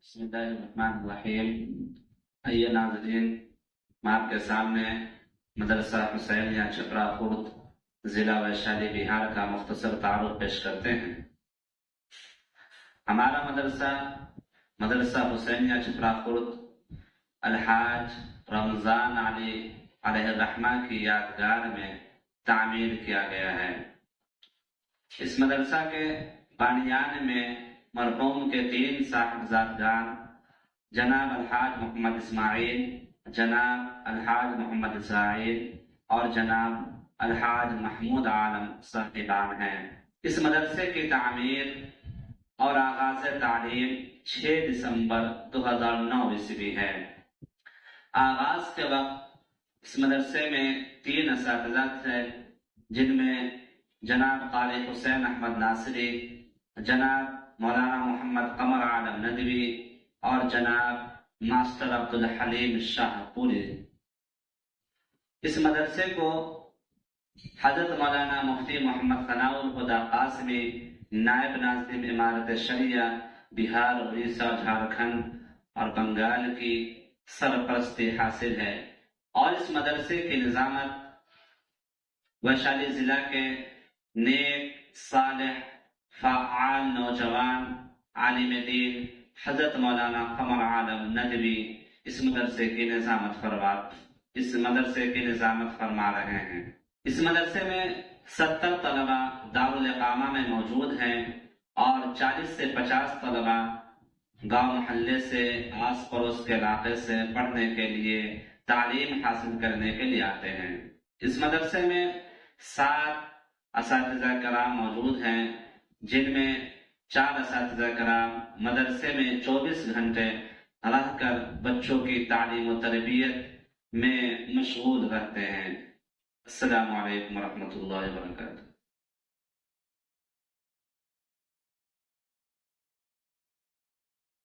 بسم اللہ الرحمن الرحیم۔ آئیے ناظرین، میں آپ کے سامنے مدرسہ حسینیہ چھپرا خورد ضلع ویشالی بہار کا مختصر تعارف پیش کرتے ہیں۔ ہمارا مدرسہ حسینیہ چھپرا خورد الحاج رمضان علی علیہ الرحمہ کی یادگار میں تعمیر کیا گیا ہے۔ اس مدرسہ کے بانیان میں مرحوم کے 3 صاحبزادگان جناب الحاج محمد اسماعیل، جناب الحاج محمد اسرائیل اور جناب الحاج محمود عالم صاحبان ہیں۔ اس مدرسے کی تعمیر اور آغاز تعلیم 6 دسمبر 2009 عیسوی ہے۔ آغاز کے وقت اس مدرسے میں 3 اساتذہ تھے، جن میں جناب قاری حسین احمد ناصری، جناب مولانا محمد قمر عالم ندوی اور جناب ماسٹر عبدالحلیم شاہ پوری۔ اس مدرسے کو حضرت مولانا مفتی محمد ثناء الہدی قاسمی، نائب ناظم امارت شریعہ بہار، اڑیسہ، جھارکھنڈ اور بنگال کی سرپرستی حاصل ہے، اور اس مدرسے کی نظامت ویشالی ضلع کے نیک، صالح، فعال نوجوان عالم دین حضرت مولانا قمر عالم ندوی اس مدرسے کی نظامت فرما رہے ہیں۔ اس مدرسے میں 70 طلبہ دارالاقامہ میں موجود ہیں اور 40 سے 50 طلبہ گاؤں محلے سے، آس پڑوس کے علاقے سے پڑھنے کے لیے، تعلیم حاصل کرنے کے لیے آتے ہیں۔ اس مدرسے میں 7 اساتذہ کرام موجود ہیں، جن میں 4 اساتذہ کرام مدرسے میں 24 گھنٹے رہ کر بچوں کی تعلیم و تربیت میں مشغول رہتے ہیں۔ السلام علیکم ورحمۃ اللہ وبرکاتہ۔